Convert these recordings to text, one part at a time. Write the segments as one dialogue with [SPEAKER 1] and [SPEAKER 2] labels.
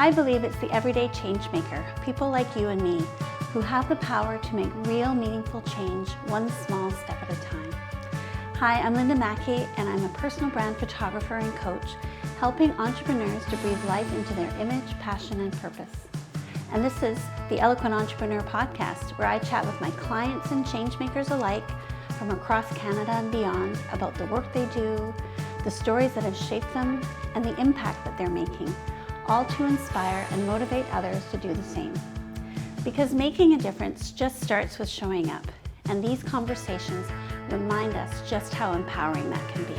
[SPEAKER 1] I believe it's the everyday change maker, people like you and me, who have the power to make real meaningful change one small step at a time. Hi, I'm Linda Mackey, and I'm a personal brand photographer and coach, helping entrepreneurs to breathe life into their image, passion, and purpose. And this is the Eloquent Entrepreneur podcast, where I chat with my clients and change makers alike from across Canada and beyond about the work they do, the stories that have shaped them, and the impact that they're making, all to inspire and motivate others to do the same. Because making a difference just starts with showing up, and these conversations remind us just how empowering that can be.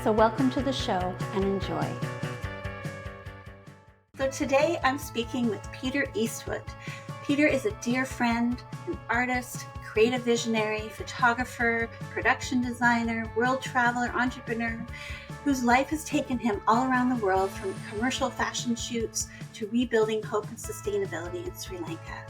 [SPEAKER 1] So welcome to the show and enjoy. So today I'm speaking with Peter Eastwood. Peter is a dear friend, an artist, creative visionary, photographer, production designer, world traveler, entrepreneur, whose life has taken him all around the world, from commercial fashion shoots to rebuilding hope and sustainability in Sri Lanka.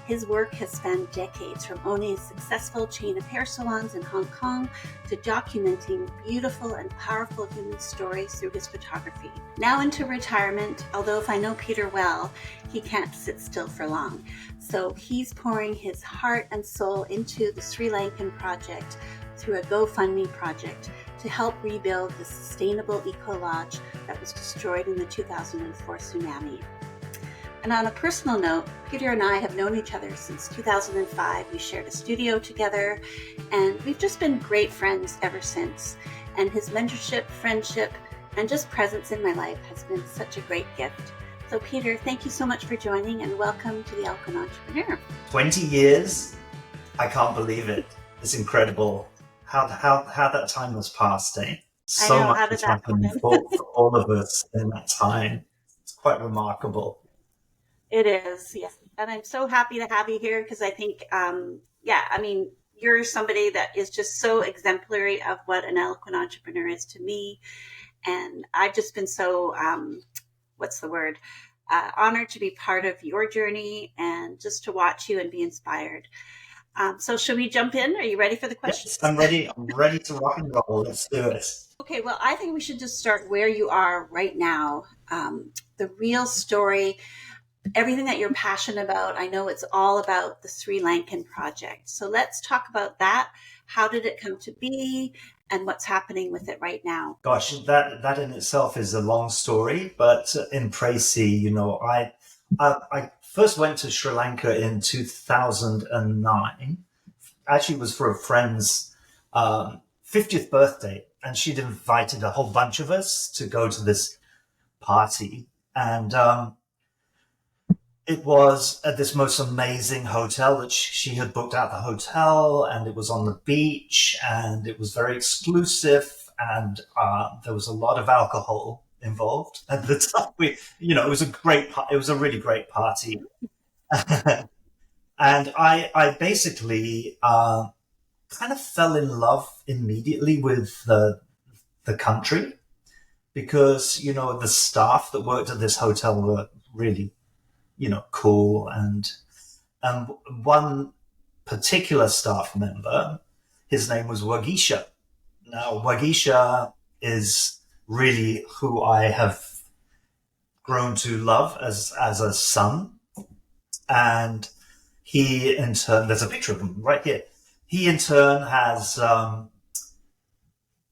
[SPEAKER 1] His work has spanned decades, from owning a successful chain of hair salons in Hong Kong to documenting beautiful and powerful human stories through his photography. Now into retirement, although if I know Peter well, he can't sit still for long. So he's pouring his heart and soul into the Sri Lankan project through a GoFundMe project to help rebuild the sustainable eco-lodge that was destroyed in the 2004 tsunami. And on a personal note, Peter and I have known each other since 2005. We shared a studio together, and we've just been great friends ever since. And his mentorship, friendship, and just presence in my life has been such a great gift. So Peter, thank you so much for joining, and welcome to the Eloquent Entrepreneur.
[SPEAKER 2] 20 years? I can't believe it. It's incredible how that time was passed, eh? So much has happened for all of us in that time. It's quite remarkable.
[SPEAKER 1] It is, yes. And I'm so happy to have you here because I think, you're somebody that is just so exemplary of what an eloquent entrepreneur is to me. And I've just been so, honored to be part of your journey and just to watch you and be inspired. So should we jump in? Are you ready for the questions?
[SPEAKER 2] Yes, I'm ready. I'm ready to rock and roll. Let's do it.
[SPEAKER 1] Okay, well, I think we should just start where you are right now. The real story, everything that you're passionate about. I know it's all about the Sri Lankan project. So let's talk about that. How did it come to be and what's happening with it right now?
[SPEAKER 2] Gosh, that in itself is a long story, but in précis, I first went to Sri Lanka in 2009. Actually, it was for a friend's 50th birthday, and she'd invited a whole bunch of us to go to this party. And it was at this most amazing hotel that she had booked out the hotel, and it was on the beach, and it was very exclusive, and there was a lot of alcohol involved at the time. It was a really great party. And I basically kind of fell in love immediately with the country, because, the staff that worked at this hotel were really, cool. And one particular staff member, his name was Wagisha. Now, Wagisha is really who I have grown to love as a son. And he, in turn, there's a picture of him right here. He, in turn, has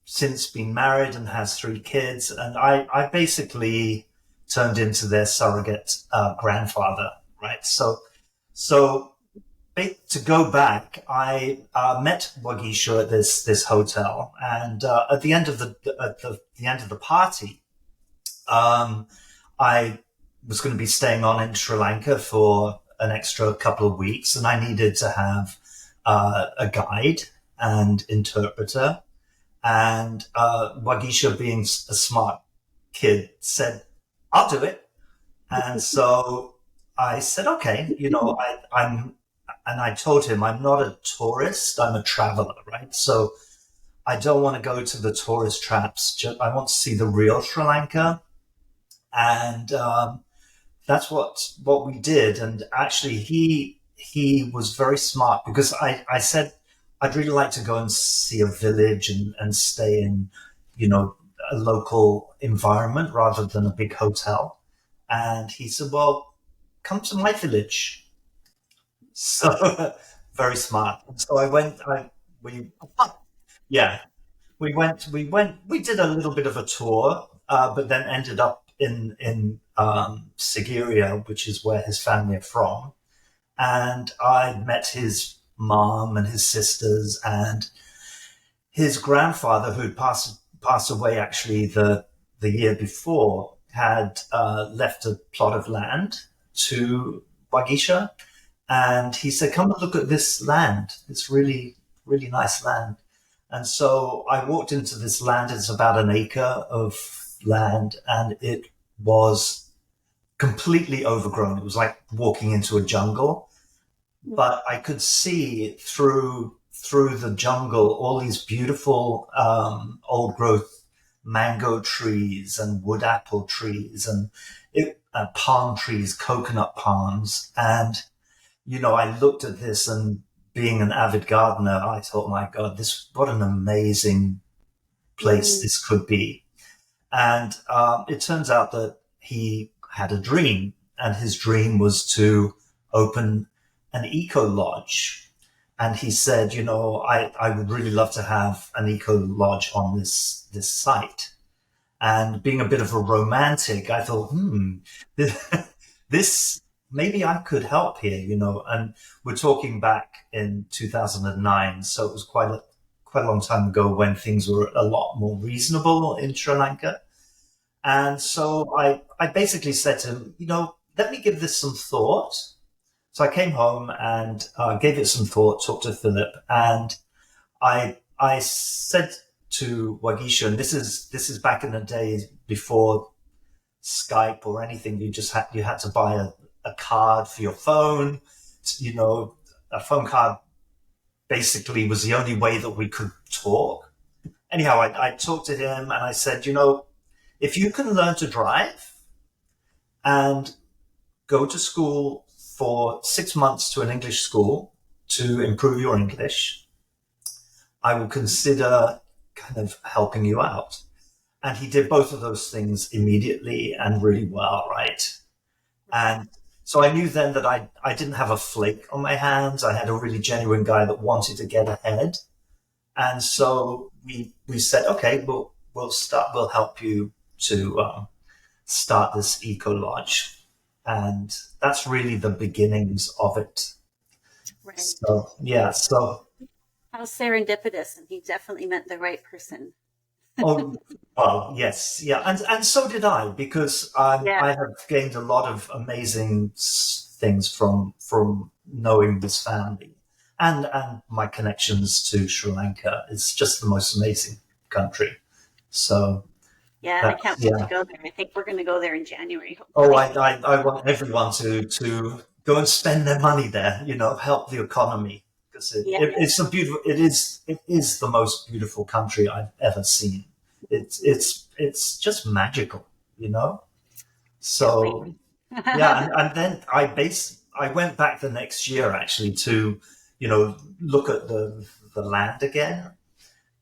[SPEAKER 2] since been married and has 3 kids. And I basically turned into their surrogate grandfather, right? So to go back, I met Wagisha at this hotel, and at the end of the party, I was going to be staying on in Sri Lanka for an extra couple of weeks, and I needed to have a guide and interpreter. And Wagisha, being a smart kid, said, "I'll do it." And so I said, "Okay, and I told him, I'm not a tourist, I'm a traveler, right? So I don't want to go to the tourist traps. I want to see the real Sri Lanka." And that's what we did. And actually, he was very smart, because I said I'd really like to go and see a village and stay in, a local environment rather than a big hotel. And he said, well, come to my village. So very smart. So we, yeah, we did a little bit of a tour, but then ended up in Sigiriya, which is where his family are from. And I met his mom and his sisters and his grandfather, who had passed away actually the year before, had left a plot of land to Wagisha, and he said, "Come and look at this land. It's really really nice land." And so I walked into this land. It's about an acre of land, and it was completely overgrown. It was like walking into a jungle, but I could see through the jungle all these beautiful old growth mango trees and wood apple trees and palm trees, coconut palms. And, I looked at this, and being an avid gardener, I thought, my God, what an amazing place this could be. And it turns out that he had a dream, and his dream was to open an eco lodge. And he said, I would really love to have an eco lodge on this site. And being a bit of a romantic, I thought, this maybe I could help here, And we're talking back in 2009, so it was quite a long time ago when things were a lot more reasonable in Sri Lanka. And so I basically said to him, let me give this some thought. So I came home and gave it some thought, talked to Philip, and I said to Wagisha, and this is back in the days before Skype or anything. You had to buy a card for your phone. A phone card basically was the only way that we could talk. Anyhow, I talked to him and I said, if you can learn to drive and go to school for 6 months to an English school to improve your English, I will consider kind of helping you out. And he did both of those things immediately and really well, right? And so I knew then that I didn't have a flake on my hands. I had a really genuine guy that wanted to get ahead. And so we said, okay, we'll help you to start this eco lodge. And that's really the beginnings of it.
[SPEAKER 1] Right.
[SPEAKER 2] So, yeah. So,
[SPEAKER 1] how serendipitous, and he definitely met the right person.
[SPEAKER 2] oh, well, yes, yeah, and so did I, because I have gained a lot of amazing things from knowing this family and my connections to Sri Lanka. It's just the most amazing country. So
[SPEAKER 1] yeah, I can't wait to go there. I think we're going to go there in January. Hopefully.
[SPEAKER 2] Oh, I want everyone to go and spend their money there. Help the economy. It's a beautiful. It is the most beautiful country I've ever seen. It's just magical, So yeah, and then I went back the next year actually to look at the land again,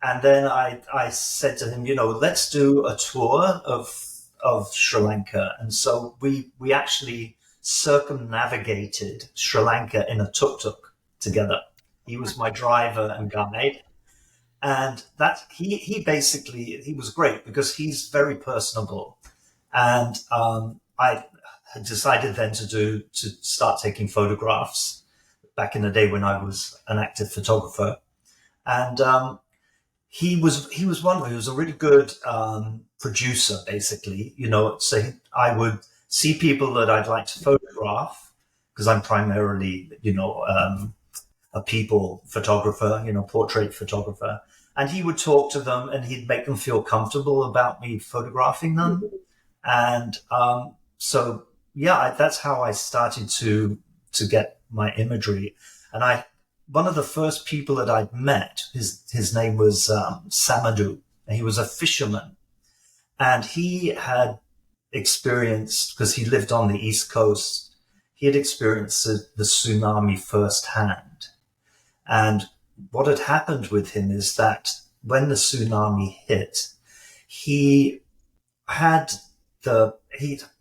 [SPEAKER 2] and then I said to him, let's do a tour of Sri Lanka, and so we actually circumnavigated Sri Lanka in a tuk-tuk together. He was my driver and guide. And that he was great because he's very personable. And I had decided then to start taking photographs back in the day when I was an active photographer. And he was wonderful. He was a really good producer, basically. So I would see people that I'd like to photograph because I'm primarily, a people photographer, portrait photographer. And he would talk to them and he'd make them feel comfortable about me photographing them. Mm-hmm. And so, yeah, that's how I started to get my imagery. And one of the first people that I'd met, his name was Samadhu, and he was a fisherman. And he had experienced, because he lived on the East Coast, he had experienced the tsunami firsthand. And what had happened with him is that when the tsunami hit, he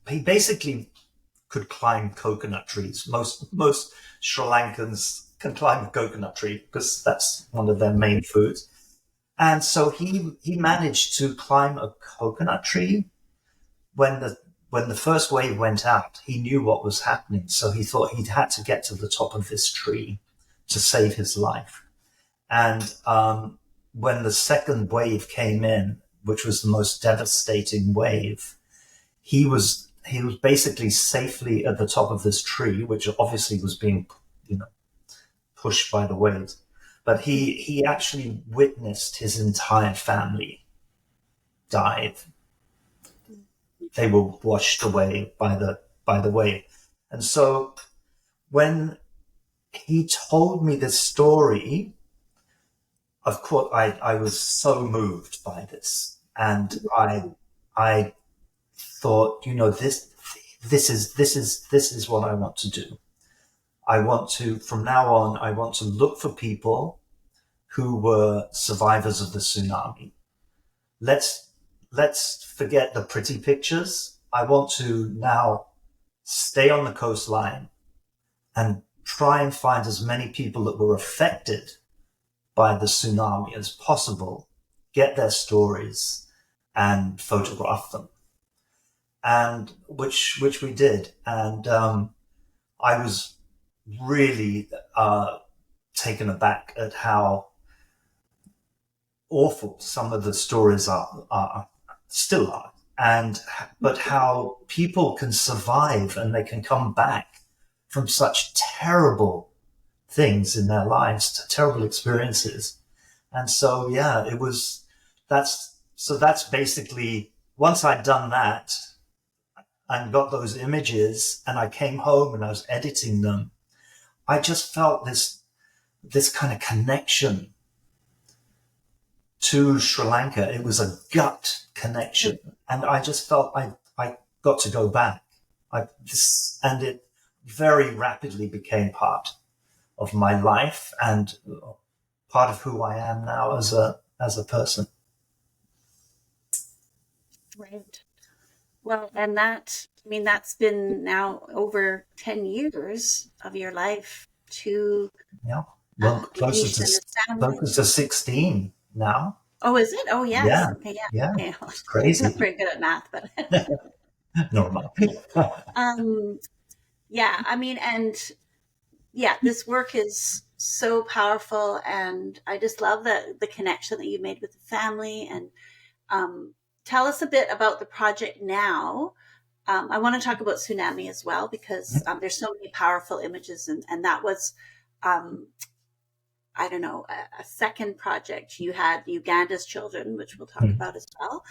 [SPEAKER 2] he basically could climb coconut trees. Most Sri Lankans can climb a coconut tree because that's one of their main foods. And so he managed to climb a coconut tree when the first wave went out. He knew what was happening, so he thought he'd had to get to the top of this tree to save his life. And when the second wave came in, which was the most devastating wave, he was basically safely at the top of this tree, which obviously was being, pushed by the waves. But he actually witnessed his entire family dive. They were washed away by the wave. And so when he told me this story, of course, I was so moved by this, and I thought, this is what I want to do. I want to, from now on, I want to look for people who were survivors of the tsunami. Let's forget the pretty pictures. I want to now stay on the coastline and try and find as many people that were affected by the tsunami as possible, get their stories and photograph them. And which we did. And I was really taken aback at how awful some of the stories still are, but how people can survive and they can come back from such terrible things in their lives, terrible experiences. And so, that's basically, once I'd done that and got those images and I came home and I was editing them, I just felt this kind of connection to Sri Lanka. It was a gut connection. And I just felt I got to go back. And it very rapidly became part of my life and part of who I am now as a person.
[SPEAKER 1] Right. Well, and that's been now over 10 years of your life to
[SPEAKER 2] closer to 16 now.
[SPEAKER 1] Oh, is it? Oh, yes.
[SPEAKER 2] Yeah.
[SPEAKER 1] Okay, yeah.
[SPEAKER 2] Yeah.
[SPEAKER 1] Okay.
[SPEAKER 2] It's crazy.
[SPEAKER 1] I'm not pretty good at math, but
[SPEAKER 2] normal.
[SPEAKER 1] This work is so powerful, and I just love the connection that you made with the family. And tell us a bit about the project now. I want to talk about Tsunami as well, because there's so many powerful images, and that was, a second project. You had Uganda's children, which we'll talk about as well.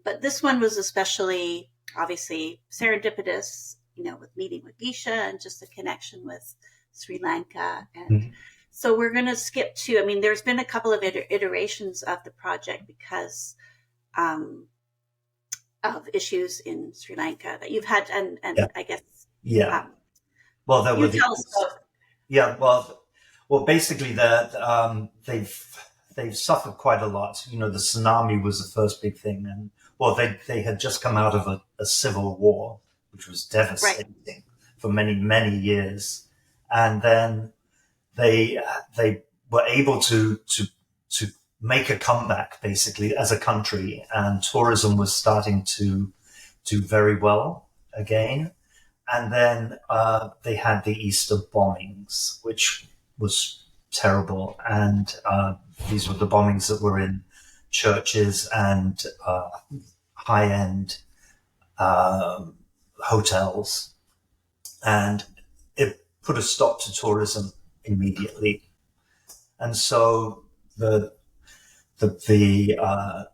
[SPEAKER 1] But this one was especially, obviously, serendipitous, with meeting with Geisha and just the connection with Sri Lanka. And so we're going to skip to, there's been a couple of iterations of the project because of issues in Sri Lanka that you've had, and I guess
[SPEAKER 2] well, there were
[SPEAKER 1] tell us about.
[SPEAKER 2] Well, basically they've suffered quite a lot. The tsunami was the first big thing, and they had just come out of a civil war, which was devastating for many, many years, and then they were able to make a comeback basically as a country, and tourism was starting to do very well again. And then they had the Easter bombings, which was terrible. And these were the bombings that were in churches and high-end hotels. And it put a stop to tourism immediately. And so the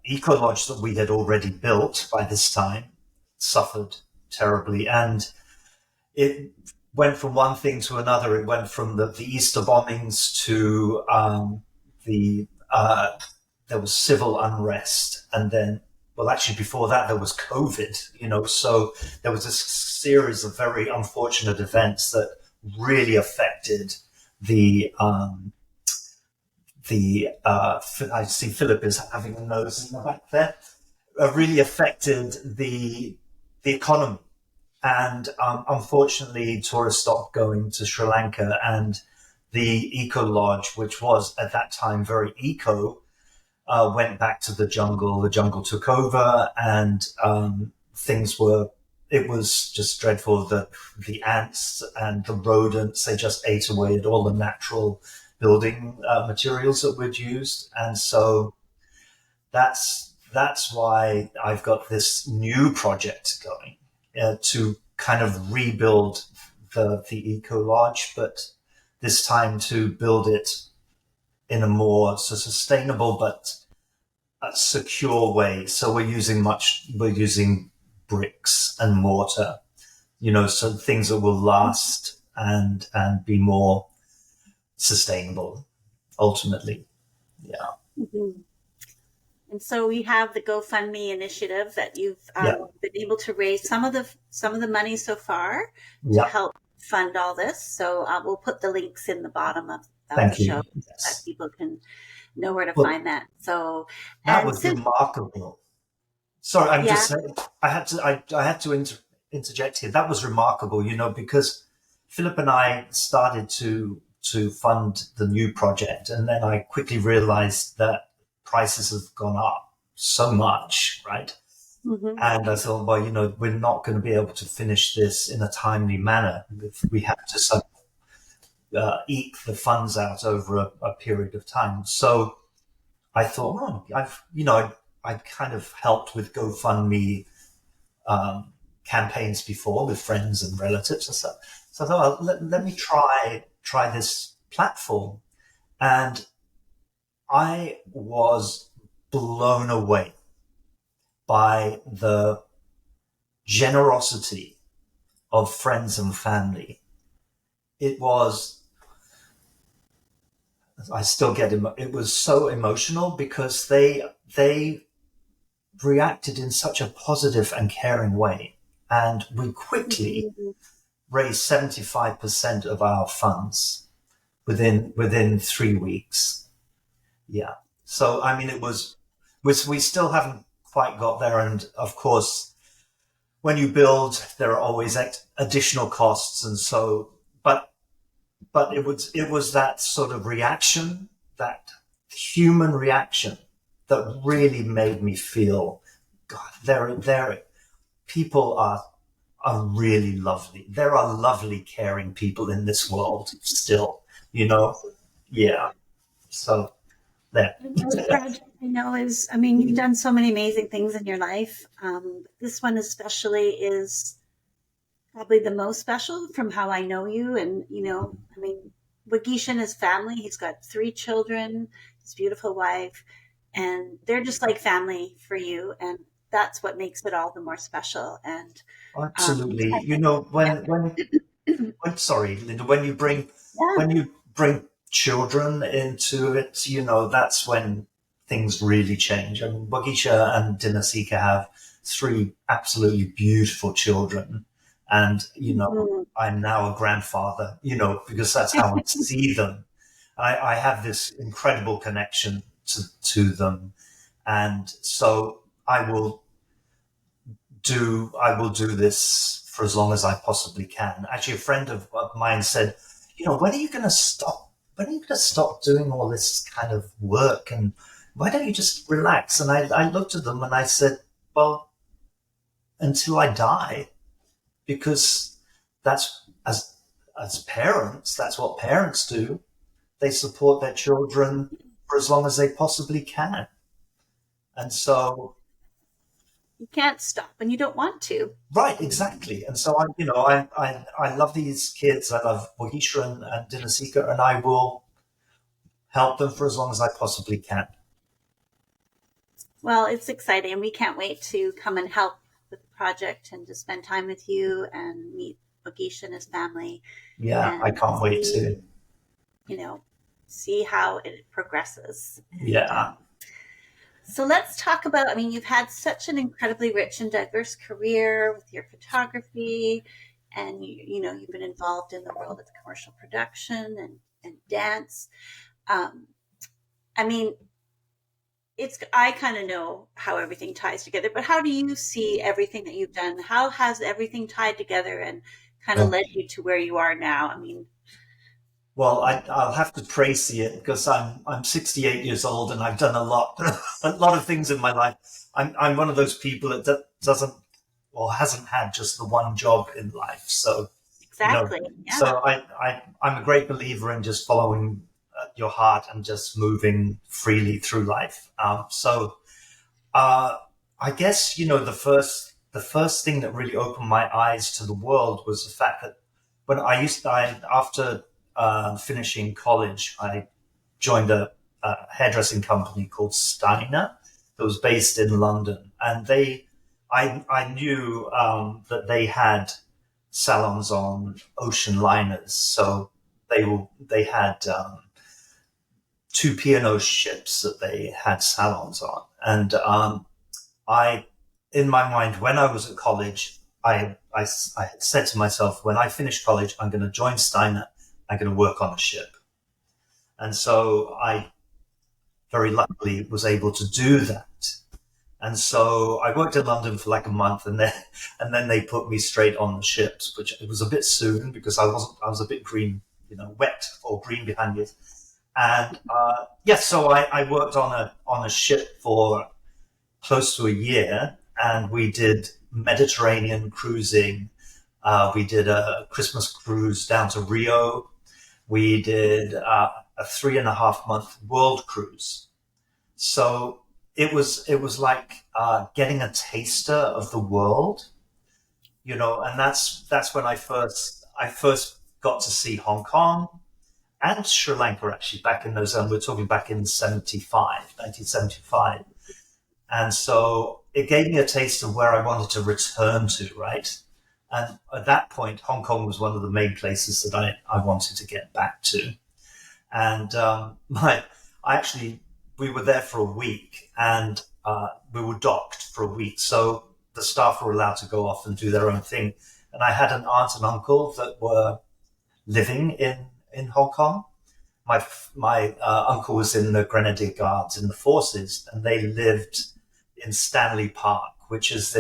[SPEAKER 2] eco lodge that we had already built by this time suffered terribly, and it went from one thing to another. It went from the Easter bombings to there was civil unrest, and then, well, actually before that there was COVID. So there was a series of very unfortunate events that really affected I see Philip is having a nose in the back there. Really affected the the economy. And unfortunately, tourists stopped going to Sri Lanka, and the eco lodge, which was at that time very eco, went back to the jungle. The jungle took over, and things were. It was just dreadful. The ants and the rodents, they just ate away at all the natural building materials that we'd used, and so that's why I've got this new project going to kind of rebuild the eco lodge, but this time to build it in a more sustainable but secure way. So we're using bricks and mortar, so things that will last and be more sustainable ultimately. Yeah.
[SPEAKER 1] Mm-hmm. And so we have the GoFundMe initiative that you've been able to raise some of the money so far to help fund all this. So we'll put the links in the bottom of the show so that people can know where to find that. So
[SPEAKER 2] that was remarkable. Sorry, I'm just saying. I had to interject here. That was remarkable, because Philip and I started to fund the new project, and then I quickly realized that prices have gone up so much, right? Mm-hmm. And I thought, well, we're not going to be able to finish this in a timely manner. We have to eke the funds out over a period of time. So I thought, I kind of helped with GoFundMe campaigns before with friends and relatives and stuff. So I thought, let me try this platform. And I was blown away by the generosity of friends and family. It was, I still get it was so emotional because they reacted in such a positive and caring way. And we quickly raised 75% of our funds within 3 weeks. Yeah. So, I mean, we still haven't quite got there. And of course, when you build, there are always additional costs. And so, but it was that sort of reaction, that human reaction that really made me feel, God, people are really lovely. There are lovely, caring people in this world still, Yeah. So, there.
[SPEAKER 1] Project I know is, you've done so many amazing things in your life. This one especially is probably the most special from how I know you. And, Wagisha and his family, he's got 3 children, his beautiful wife, and they're just like family for you. And that's what makes it all the more special. And
[SPEAKER 2] absolutely, sorry, Linda, when you bring children into it, that's when things really change. I mean, Wagisha and Dinasika have 3 absolutely beautiful children. And, I'm now a grandfather, because that's how I see them. I have this incredible connection to them. And so I will do this for as long as I possibly can. Actually, a friend of mine said, when are you going to stop? When are you going to stop doing all this kind of work? And why don't you just relax? And I looked at them and I said, well, until I die, because that's as parents, that's what parents do. They support their children for as long as they possibly can. And so
[SPEAKER 1] you can't stop and you don't want to.
[SPEAKER 2] Right, exactly. And so I love these kids. I love Wagisha and Dinasika, and I will help them for as long as I possibly can.
[SPEAKER 1] Well, it's exciting, and we can't wait to come and help with the project and to spend time with you and meet Wagisha and his family.
[SPEAKER 2] Yeah, I can't wait to.
[SPEAKER 1] See how it progresses.
[SPEAKER 2] Yeah.
[SPEAKER 1] So let's talk about, you've had such an incredibly rich and diverse career with your photography, and you've been involved in the world of commercial production and dance. I kind of know how everything ties together, but how do you see everything that you've done? How has everything tied together and kind of led you to where you are now? I mean,
[SPEAKER 2] Well, I'll have to praise it because I'm 68 years old and I've done a lot a lot of things in my life. I'm one of those people that doesn't or hasn't had just the one job in life. So you know,
[SPEAKER 1] exactly. Yeah.
[SPEAKER 2] so I'm a great believer in just following your heart and just moving freely through life. Uh, I guess the first thing that really opened my eyes to the world was the fact that after finishing college, I joined a hairdressing company called Steiner that was based in London, and I knew that they had salons on ocean liners, so they had two P&O ships that they had salons on, and I, in my mind, when I was at college, I had said to myself, when I finish college, I'm going to join Steiner. I'm going to work on a ship. And so I very luckily was able to do that. And so I worked in London for like a month and then they put me straight on the ships, which it was a bit soon because I was a bit green, wet or green behind it. And, so I worked on a ship for close to a year, and we did Mediterranean cruising. We did a Christmas cruise down to Rio. We did a 3.5 month world cruise. So it was like getting a taster of the world, and that's when I first got to see Hong Kong and Sri Lanka actually back in those. We're talking back in 1975. And so it gave me a taste of where I wanted to return to, right? And at that point, Hong Kong was one of the main places that I wanted to get back to. And we were there for a week and we were docked for a week. So the staff were allowed to go off and do their own thing. And I had an aunt and uncle that were living in Hong Kong. My uncle was in the Grenadier Guards in the forces, and they lived in Stanley Park, which is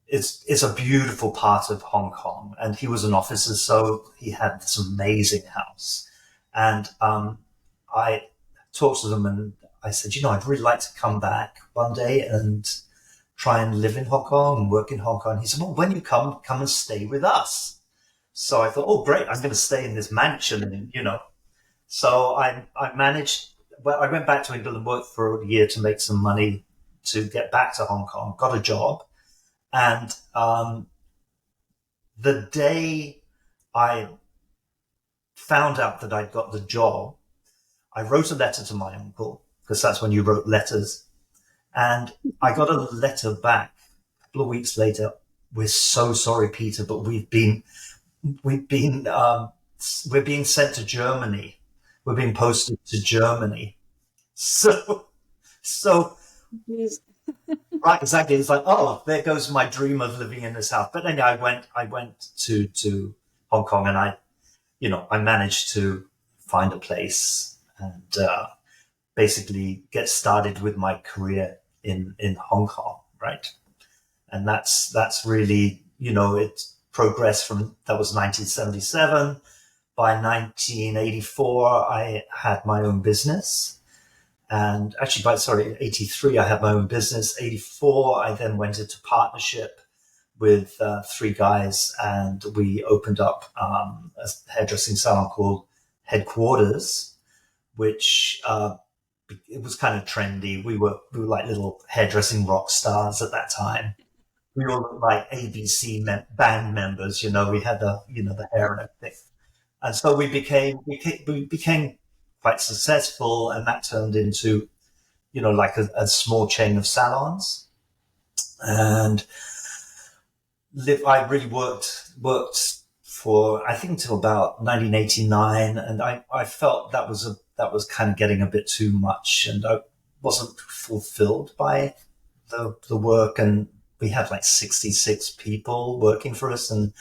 [SPEAKER 2] it's a beautiful part of Hong Kong. And he was an officer, so he had this amazing house. And I talked to them and I said, I'd really like to come back one day and try and live in Hong Kong and work in Hong Kong. He said, well, when you come and stay with us. So I thought, oh, great, I'm going to stay in this mansion, and. So I managed. Well, I went back to England and worked for a year to make some money to get back to Hong Kong. Got a job, and the day I found out that I'd got the job, I wrote a letter to my uncle because that's when you wrote letters, and I got a letter back a couple of weeks later. We're so sorry, Peter, but we've been we're being sent to Germany. We're being posted to Germany. So, right, exactly. It's like, oh, there goes my dream of living in this house. But anyway, I went to Hong Kong, and I managed to find a place and basically get started with my career in Hong Kong, right? And that's really, it progressed from, that was 1977. By 1984, I had my own business. And actually, 83, I had my own business. 84, I then went into partnership with three guys, and we opened up a hairdressing salon called Headquarters, which it was kind of trendy. We were like little hairdressing rock stars at that time. We all looked like ABC band members. We had the hair and everything. And so we became quite successful, and that turned into, like a small chain of salons. And I really worked for, I think, till about 1989, and I felt that was kind of getting a bit too much, and I wasn't fulfilled by the work. And we had like 66 people working for us, and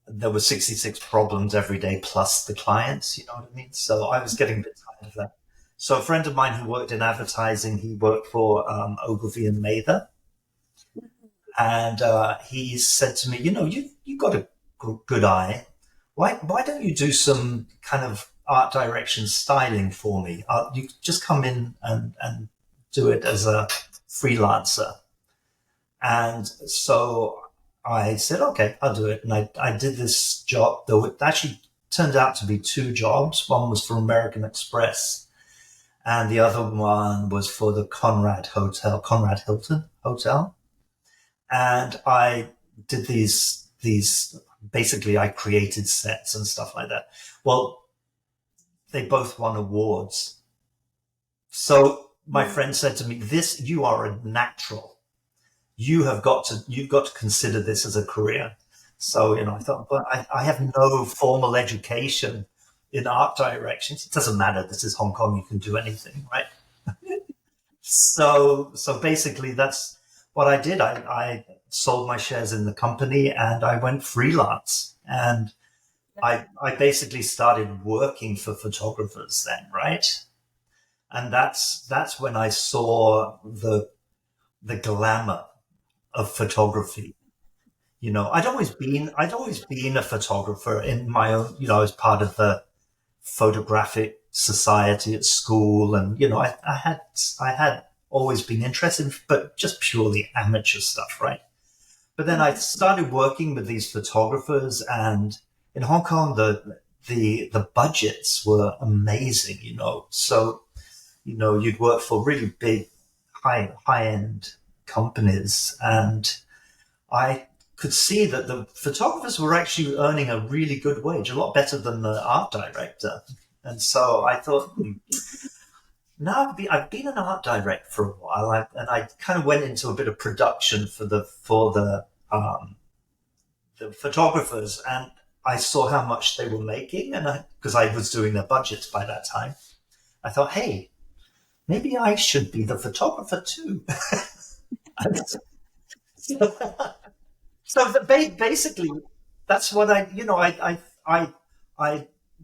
[SPEAKER 2] there were 66 problems every day plus the clients, you know what I mean? So I was getting a bit tired of that. So a friend of mine who worked in advertising, he worked for Ogilvy and Mather, and he said to me, you got a good eye. Why don't you do some kind of art direction styling for me? You just come in and do it as a freelancer. And so I said, okay, I'll do it. And I did this job, though it actually turned out to be two jobs. One was for American Express, and the other one was for the Conrad Hilton Hotel. And I did these basically I created sets and stuff like that. Well, they both won awards. So my friend said to me, you are a natural. You've got to consider this as a career. So, I thought, but I have no formal education in art directions. It doesn't matter. This is Hong Kong. You can do anything, right? So basically that's what I did. I sold my shares in the company and I went freelance, and I basically started working for photographers then, right? And that's when I saw the glamour of photography. I'd always been a photographer in my own, I was part of the photographic society at school, and I had always been interested, but just purely amateur stuff, right? But then I started working with these photographers, and in Hong Kong the budgets were amazing, so you'd work for really big high end companies, and I could see that the photographers were actually earning a really good wage, a lot better than the art director. And so I thought, now I've been an art director for a while, and I kind of went into a bit of production for the photographers, and I saw how much they were making, and because I was doing their budgets by that time, I thought, hey, maybe I should be the photographer too. So basically, that's what I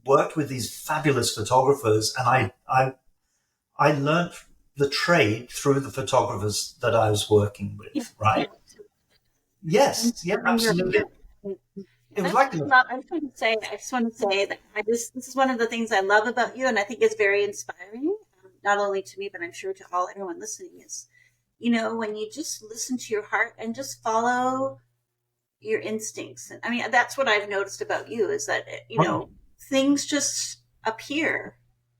[SPEAKER 2] worked with these fabulous photographers, and I learned the trade through the photographers that I was working with, right? Yes, yeah, absolutely. It was like
[SPEAKER 1] I just want to say that this is one of the things I love about you, and I think is very inspiring, not only to me, but I'm sure to everyone listening is, when you just listen to your heart and just follow your instincts. And I mean, that's what I've noticed about you is that, things just appear,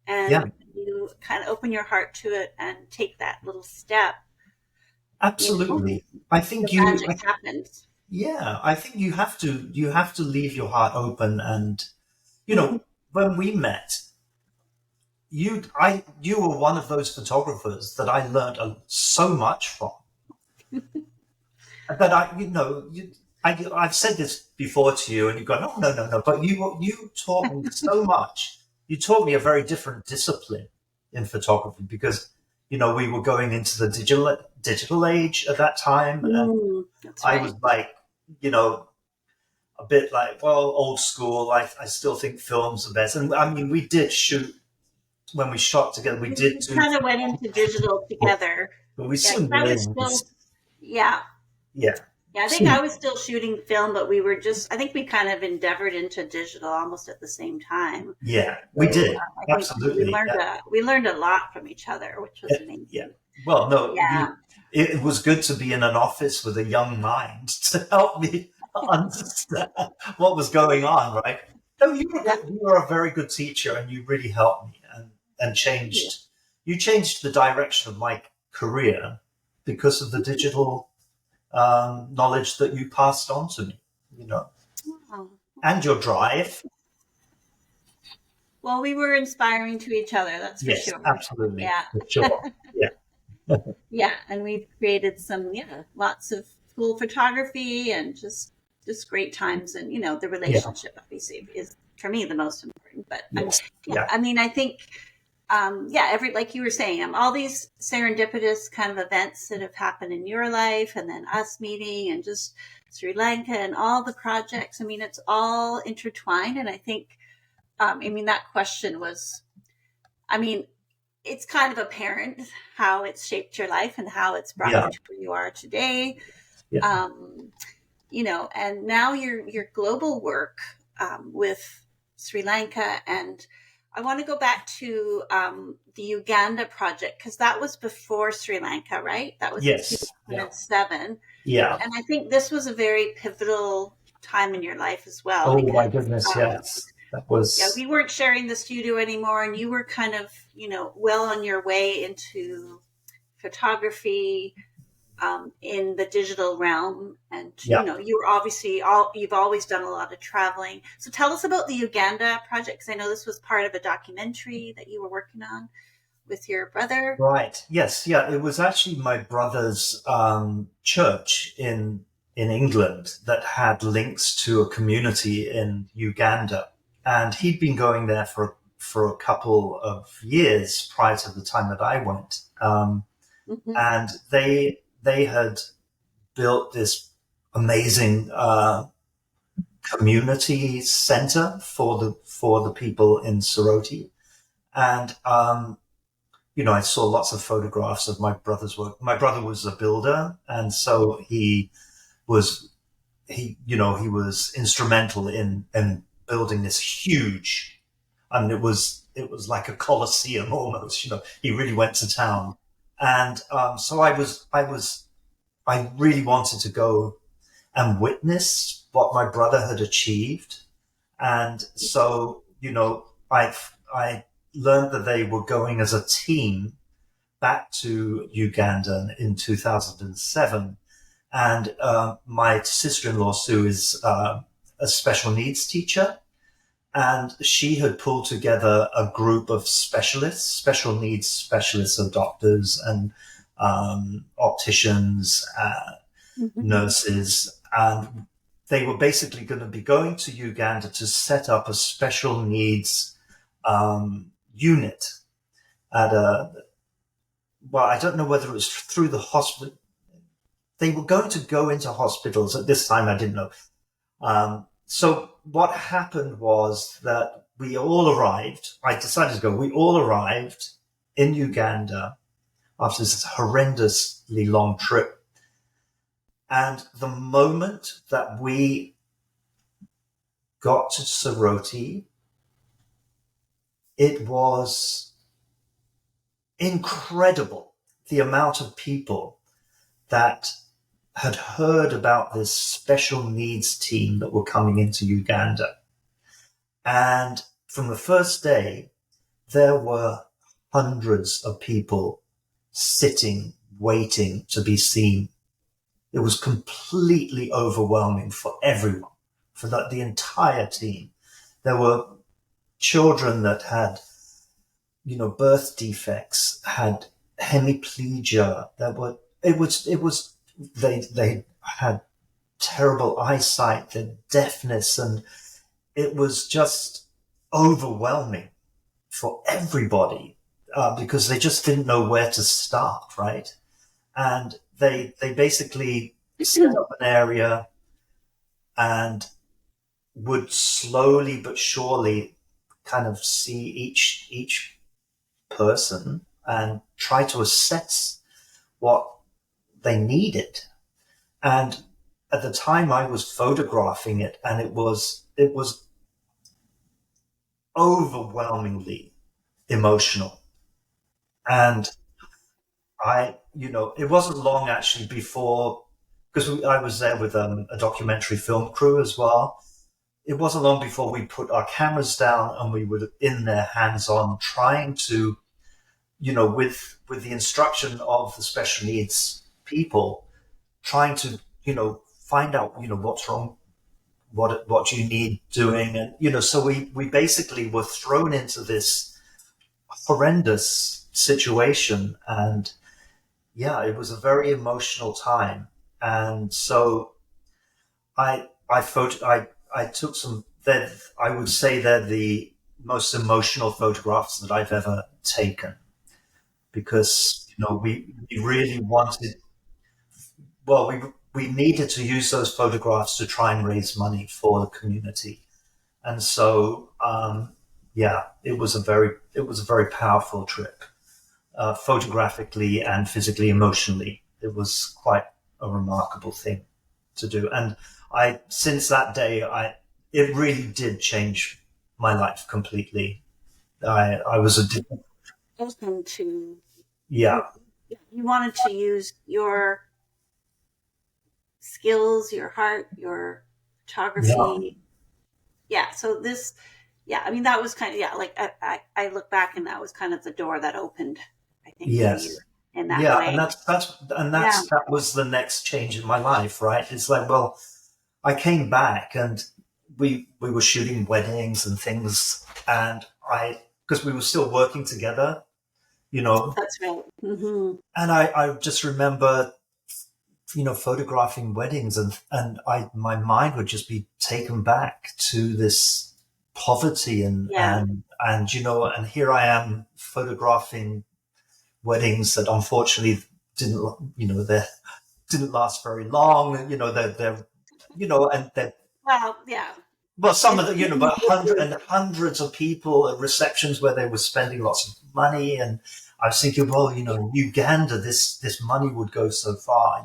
[SPEAKER 2] yeah,
[SPEAKER 1] and you kind of open your heart to it and take that little step.
[SPEAKER 2] absolutely. I think
[SPEAKER 1] The magic happens.
[SPEAKER 2] yeah, I think you have to leave your heart open, and when we met, you were one of those photographers that I learned so much from. That I've said this before to you, and you've gone, no. But you taught me so much. You taught me a very different discipline in photography, because we were going into the digital age at that time, and
[SPEAKER 1] That's
[SPEAKER 2] I
[SPEAKER 1] right.
[SPEAKER 2] was like, a bit like, well, old school. I still think films are best, and I mean, we did shoot when we shot together. We did do,
[SPEAKER 1] Kind of went into digital together.
[SPEAKER 2] but we
[SPEAKER 1] Yeah, 'cause
[SPEAKER 2] soon
[SPEAKER 1] I was still,
[SPEAKER 2] realized,
[SPEAKER 1] yeah.
[SPEAKER 2] yeah,
[SPEAKER 1] Yeah, I think I
[SPEAKER 2] soon,
[SPEAKER 1] was still shooting film, but I think we kind of endeavored into digital almost at the same time.
[SPEAKER 2] yeah, we
[SPEAKER 1] So
[SPEAKER 2] did
[SPEAKER 1] I think
[SPEAKER 2] absolutely. Yeah.
[SPEAKER 1] we learned a lot from each other, which was
[SPEAKER 2] Yeah.
[SPEAKER 1] amazing.
[SPEAKER 2] Well, no,
[SPEAKER 1] Yeah.
[SPEAKER 2] it was good to be in an office with a young mind to help me understand what was going on, right? No,
[SPEAKER 1] Yeah.
[SPEAKER 2] you were a very good teacher, and you really helped me, and you changed the direction of my career because of the digital knowledge that you passed on to me,
[SPEAKER 1] Oh.
[SPEAKER 2] and your drive.
[SPEAKER 1] Well, we were inspiring to each other, that's for
[SPEAKER 2] Yes,
[SPEAKER 1] sure.
[SPEAKER 2] absolutely,
[SPEAKER 1] Yeah.
[SPEAKER 2] for sure. Yeah,
[SPEAKER 1] Yeah, and we've created lots of cool photography and just great times, and the
[SPEAKER 2] yeah,
[SPEAKER 1] relationship obviously is for me the most important. But
[SPEAKER 2] yes,
[SPEAKER 1] yeah,
[SPEAKER 2] yeah,
[SPEAKER 1] I mean, I think every like you were saying, all these serendipitous kind of events that have happened in your life, and then us meeting, and just Sri Lanka and all the projects. I mean, it's all intertwined, and I think, I mean, that question was, I mean, it's kind of apparent how it's shaped your life and how it's brought you
[SPEAKER 2] Yeah.
[SPEAKER 1] to where you are today.
[SPEAKER 2] Yeah.
[SPEAKER 1] Um, and now your global work with Sri Lanka, and I want to go back to the Uganda project, because that was before Sri Lanka, right? That was in
[SPEAKER 2] Yes. Yeah.
[SPEAKER 1] 2007.
[SPEAKER 2] Yeah.
[SPEAKER 1] And I think this was a very pivotal time in your life as well,
[SPEAKER 2] Oh my
[SPEAKER 1] because
[SPEAKER 2] goodness. Yes. That
[SPEAKER 1] yeah,
[SPEAKER 2] was.
[SPEAKER 1] we weren't sharing the studio anymore, and you were kind of, well on your way into photography in the digital realm. And,
[SPEAKER 2] Yeah.
[SPEAKER 1] you were obviously you've always done a lot of traveling. So tell us about the Uganda project, because I know this was part of a documentary that you were working on with your brother.
[SPEAKER 2] Right. Yes. Yeah. It was actually my brother's church in England that had links to a community in Uganda, and he'd been going there for a couple of years prior to the time that I went,
[SPEAKER 1] Mm-hmm.
[SPEAKER 2] and they had built this amazing community center for the people in Soroti, and I saw lots of photographs of my brother's work. My brother was a builder, and so was he was instrumental in building this huge. I mean, it was like a coliseum almost. He really went to town, and so I really wanted to go and witness what my brother had achieved, and so I learned that they were going as a team back to Uganda in 2007. And my sister-in-law, Sue, is a special needs teacher. And she had pulled together a group of specialists, special needs specialists, so doctors and opticians,
[SPEAKER 1] Mm-hmm.
[SPEAKER 2] nurses. And they were basically going to be going to Uganda to set up a special needs unit at I don't know whether it was through the hospital. They were going to go into hospitals. At this time, I didn't know. So what happened was that we all arrived. I decided to go. We all arrived in Uganda after this horrendously long trip. And the moment that we got to Soroti, it was incredible the amount of people that had heard about this special needs team that were coming into Uganda. And from the first day, there were hundreds of people sitting, waiting to be seen. It was completely overwhelming for everyone, for the entire team. There were children that had, birth defects, had hemiplegia. They had terrible eyesight, the deafness, and it was just overwhelming for everybody because they just didn't know where to start, right? And they basically set up an area and would slowly but surely kind of see each person and try to assess what they needed. And at the time I was photographing it, and it was overwhelmingly emotional. And it wasn't long actually before, because I was there with a documentary film crew as well. It wasn't long before we put our cameras down and we were in there hands on trying to, with the instruction of the special needs people, trying to, find out, what's wrong, what do you need doing. And, so we basically were thrown into this horrendous situation. And yeah, it was a very emotional time. And so I took some, I would say they're the most emotional photographs that I've ever taken, because, we really wanted, well, we needed to use those photographs to try and raise money for the community. And so, yeah, it was a very powerful trip. photographically and physically, emotionally. It was quite a remarkable thing to do. And since that day, it really did change my life completely. I was a different,
[SPEAKER 1] Open to
[SPEAKER 2] yeah,
[SPEAKER 1] you. You wanted to use your skills, your heart, your
[SPEAKER 2] yeah,
[SPEAKER 1] photography. Yeah. So this, yeah, I mean, that was kind of, yeah, like I look back and that was kind of the door that opened, I think, for you
[SPEAKER 2] yes.
[SPEAKER 1] in that
[SPEAKER 2] Yeah, and
[SPEAKER 1] way. Yeah.
[SPEAKER 2] that was the next change in my life, right? It's like, well, I came back and we were shooting weddings and things, and because we were still working together, you know,
[SPEAKER 1] That's right. Mm-hmm.
[SPEAKER 2] and I just remember, photographing weddings, and my mind would just be taken back to this poverty,
[SPEAKER 1] Yeah.
[SPEAKER 2] and here I am photographing weddings that unfortunately they didn't last very long. And they're,
[SPEAKER 1] Well, yeah.
[SPEAKER 2] well, some of
[SPEAKER 1] It's
[SPEAKER 2] the, but hundreds of people at receptions where they were spending lots of money. And I was thinking, well, Uganda, this money would go so far.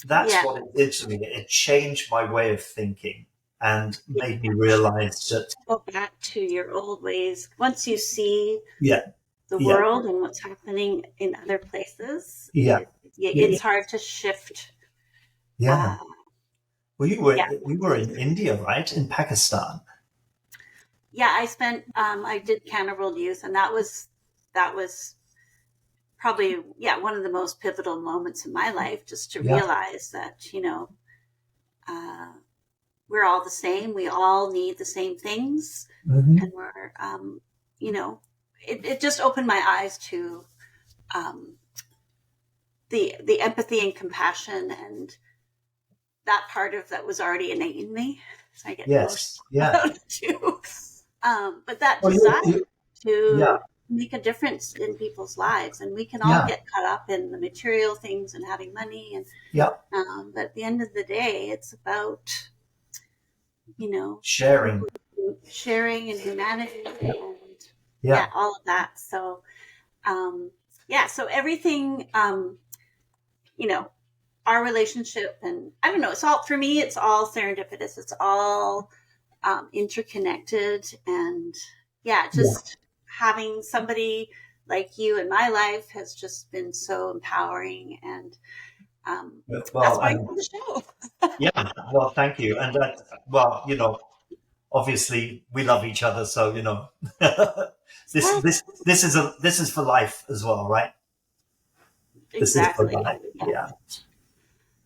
[SPEAKER 2] That's
[SPEAKER 1] yeah.
[SPEAKER 2] what it did to me. It changed my way of thinking and
[SPEAKER 1] Yeah.
[SPEAKER 2] made me realize that,
[SPEAKER 1] Go back to your old ways. Once you see
[SPEAKER 2] yeah,
[SPEAKER 1] the
[SPEAKER 2] yeah,
[SPEAKER 1] world and what's happening in other places,
[SPEAKER 2] yeah,
[SPEAKER 1] it's
[SPEAKER 2] yeah,
[SPEAKER 1] hard to shift.
[SPEAKER 2] yeah.
[SPEAKER 1] Uh,
[SPEAKER 2] Well,
[SPEAKER 1] yeah.
[SPEAKER 2] you were in India, right? In Pakistan.
[SPEAKER 1] Yeah. I did Canada World Youth, and that was probably, yeah, one of the most pivotal moments in my life, just to
[SPEAKER 2] Yeah.
[SPEAKER 1] realize that, uh, we're all the same. We all need the same things.
[SPEAKER 2] Hmm.
[SPEAKER 1] And you know, it just opened my eyes to um, the empathy and compassion and that part of that was already innate in me. So I get emotional
[SPEAKER 2] Yes. Yeah.
[SPEAKER 1] about it too. But that
[SPEAKER 2] Well,
[SPEAKER 1] desire
[SPEAKER 2] yeah.
[SPEAKER 1] to make a difference in people's lives, and we can all
[SPEAKER 2] Yeah.
[SPEAKER 1] get caught up in the material things and having money, and
[SPEAKER 2] Yeah.
[SPEAKER 1] but at the end of the day, it's about
[SPEAKER 2] Sharing.
[SPEAKER 1] sharing and humanity and
[SPEAKER 2] Yeah.
[SPEAKER 1] yeah, all of that. So yeah, so everything, you know, our relationship, and I don't know, it's all, for me, it's all serendipitous. It's all interconnected. And yeah,
[SPEAKER 2] Yeah.
[SPEAKER 1] just having somebody like you in my life has just been so empowering. And that's
[SPEAKER 2] Well,
[SPEAKER 1] why I
[SPEAKER 2] and
[SPEAKER 1] do the show.
[SPEAKER 2] yeah. Well, thank you. And well, obviously we love each other, so this
[SPEAKER 1] Well,
[SPEAKER 2] this is for life as well, right? This is for
[SPEAKER 1] exactly.
[SPEAKER 2] life.
[SPEAKER 1] Yeah.
[SPEAKER 2] Yeah.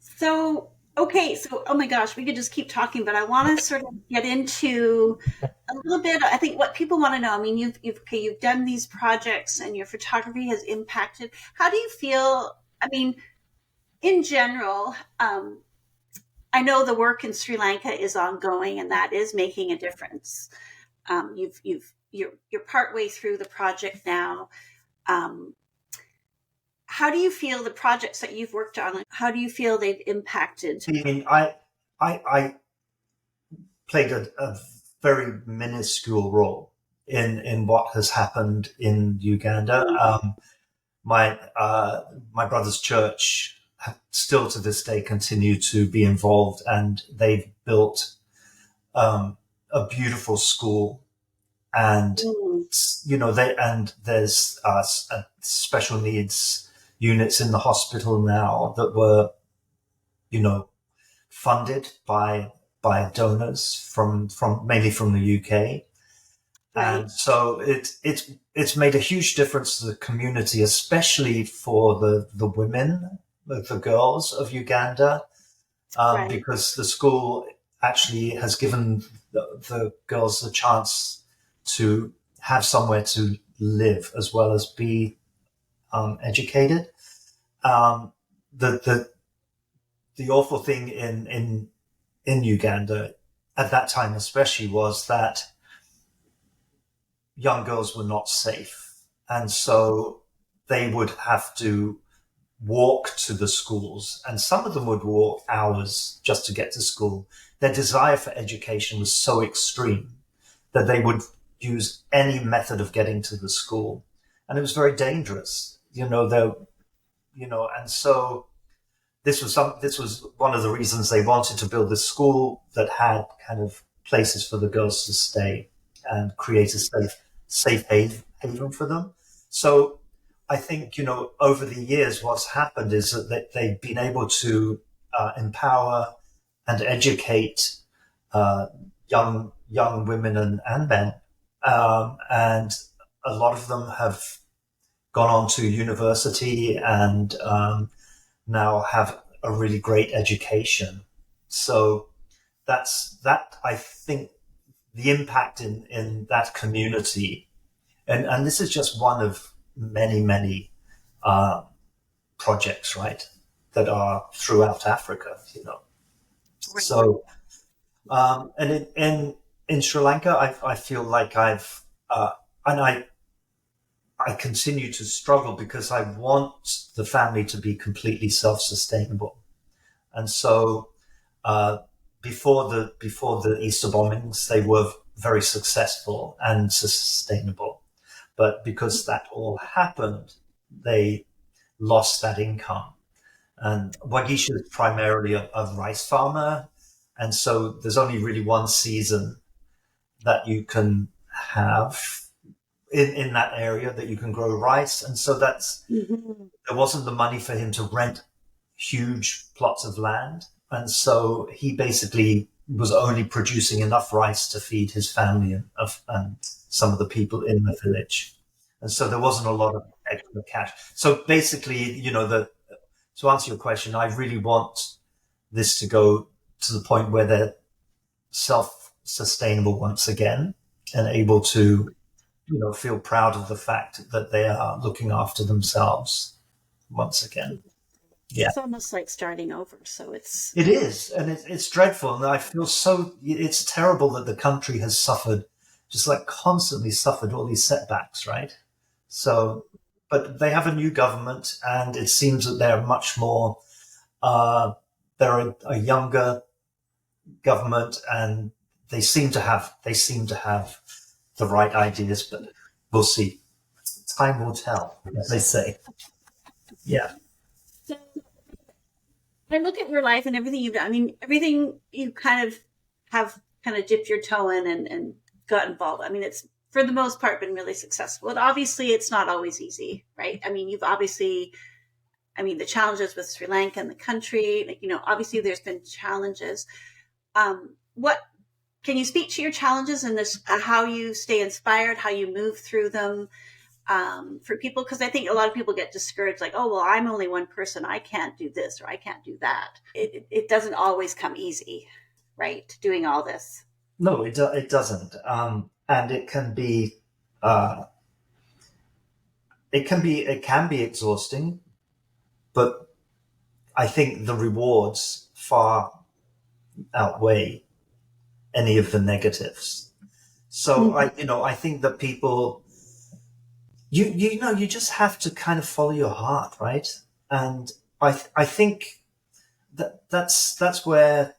[SPEAKER 1] So, okay, so oh my gosh, we could just keep talking, but I want to sort of get into a little bit. I think what people want to know. I mean, you've done these projects, and your photography has impacted. How do you feel? I mean, in general, I know the work in Sri Lanka is ongoing, and that is making a difference. You're partway through the project now. Um, how do you feel the projects that you've worked on? How do you feel they've impacted?
[SPEAKER 2] I mean, I played a very minuscule role in what has happened in Uganda. My brother's church still to this day continue to be involved, and they've built a beautiful school, and
[SPEAKER 1] Mm,
[SPEAKER 2] there's special needs units in the hospital now that were funded by donors from mainly from the UK.
[SPEAKER 1] right,
[SPEAKER 2] And so it's made a huge difference to the community, especially for the women, the girls of Uganda,
[SPEAKER 1] right,
[SPEAKER 2] because the school actually has given the girls a chance to have somewhere to live as well as be educated. Um, the the awful thing in Uganda at that time, especially, was that young girls were not safe. And so they would have to walk to the schools, and some of them would walk hours just to get to school. Their desire for education was so extreme that they would use any method of getting to the school. And it was very dangerous. and so this was one of the reasons they wanted to build this school that had kind of places for the girls to stay and create a safe haven for them. So I think, over the years, what's happened is that they've been able to empower and educate young women and men, and a lot of them have gone on to university and now have a really great education. So that I think the impact in that community, and this is just one of many projects, right, that are throughout Africa,
[SPEAKER 1] Right.
[SPEAKER 2] So and in Sri Lanka, I feel like and I continue to struggle because I want the family to be completely self-sustainable. And so before the Easter bombings, they were very successful and sustainable. But because that all happened, they lost that income. And Wagisha is primarily a rice farmer. And so there's only really one season that you can have in that area that you can grow rice. And so there wasn't the money for him to rent huge plots of land. And so he basically was only producing enough rice to feed his family and some of the people in the village. And so there wasn't a lot of extra cash. So basically, to answer your question, I really want this to go to the point where they're self-sustainable once again and able to, feel proud of the fact that they are looking after themselves once again. Yeah.
[SPEAKER 1] It's almost like starting over. So
[SPEAKER 2] it is. And it's dreadful. And I feel it's terrible that the country has suffered, just like constantly suffered all these setbacks, right? So, but they have a new government and it seems that they're much more, they're a younger government and they seem to have the right ideas, but we'll see. Time will tell, as they say. Yeah.
[SPEAKER 1] So I look at your life and everything you've done. I mean, everything you kind of dipped your toe in and got involved. I mean, it's for the most part been really successful. And obviously it's not always easy, right? I mean, the challenges with Sri Lanka and the country, obviously there's been challenges. What can you speak to your challenges and this, how you stay inspired, how you move through them, for people? Because I think a lot of people get discouraged, like, oh, well, I'm only one person. I can't do this or I can't do that. It doesn't always come easy, right? Doing all this.
[SPEAKER 2] No, it doesn't. And it can be exhausting, but I think the rewards far outweigh any of the negatives. So I think that people, you just have to kind of follow your heart, right? And I think that's where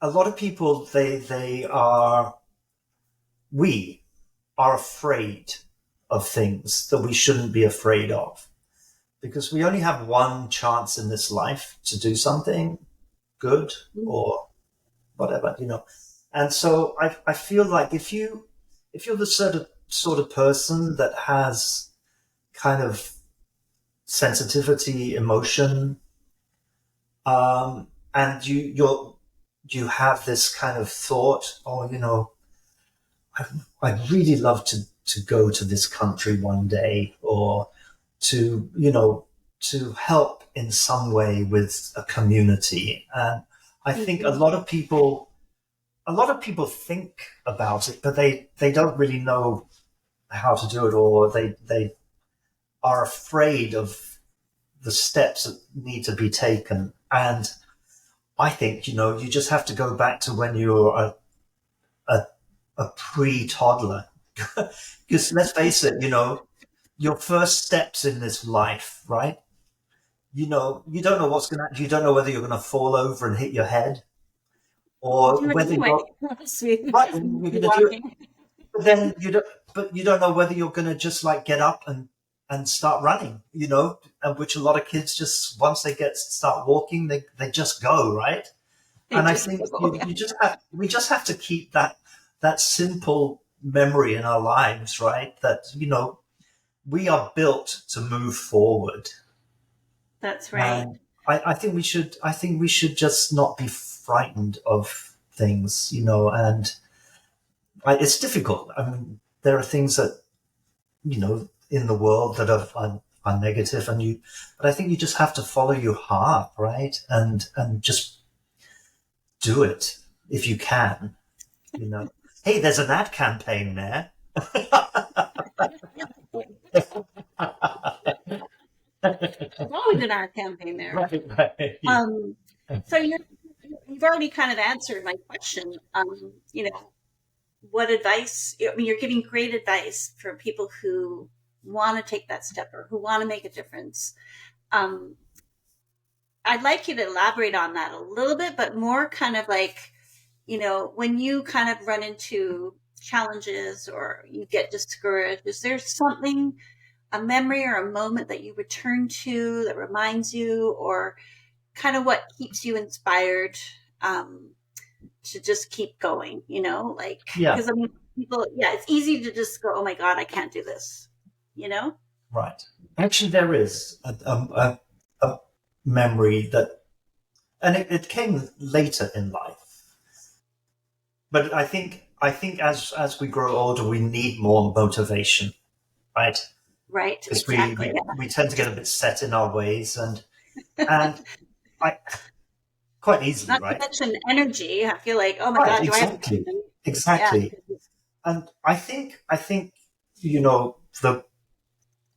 [SPEAKER 2] a lot of people we are afraid of things that we shouldn't be afraid of, because we only have one chance in this life to do something good or whatever, And so I feel like if you're the sort of person that has kind of sensitivity, emotion, and you have this kind of thought, I'd really love to go to this country one day, or to help in some way with a community. And I think a lot of people think about it, but they don't really know how to do it, or they are afraid of the steps that need to be taken. And I think, you just have to go back to when you're a pre-toddler. Because let's face it, your first steps in this life, right? You don't know you don't know whether you're going to fall over and hit your head, or whether you're right, and you're going to do it. But then you don't know whether you're going to just like get up and and start running, and which a lot of kids just, once they start walking, they just go, right? And I think we just have to keep that simple memory in our lives, right? That, we are built to move forward.
[SPEAKER 1] That's right.
[SPEAKER 2] And I think we should just not be frightened of things, and it's difficult. I mean, there are things that, in the world that are negative, but I think you just have to follow your heart, right? And just do it if you can, Hey, there's an ad campaign there.
[SPEAKER 1] There's always an ad campaign there.
[SPEAKER 2] Right.
[SPEAKER 1] So you've already kind of answered my question. What advice? I mean, you're giving great advice for people who want to take that step or who want to make a difference. Um, I'd like you to elaborate on that a little bit, but more kind of like, when you kind of run into challenges or you get discouraged, is there something, a memory or a moment that you return to that reminds you, or kind of what keeps you inspired to just keep going, because I mean, people, it's easy to just go, oh my God, I can't do this,
[SPEAKER 2] Right. Actually, there is a memory that, and it came later in life, but I think as we grow older, we need more motivation, right?
[SPEAKER 1] Right.
[SPEAKER 2] Because
[SPEAKER 1] Exactly.
[SPEAKER 2] we tend to get a bit set in our ways, and I quite easily,
[SPEAKER 1] Not to
[SPEAKER 2] right?
[SPEAKER 1] mention energy. I feel like, oh my
[SPEAKER 2] Right,
[SPEAKER 1] God, do I have to?
[SPEAKER 2] exactly.
[SPEAKER 1] Yeah.
[SPEAKER 2] And I think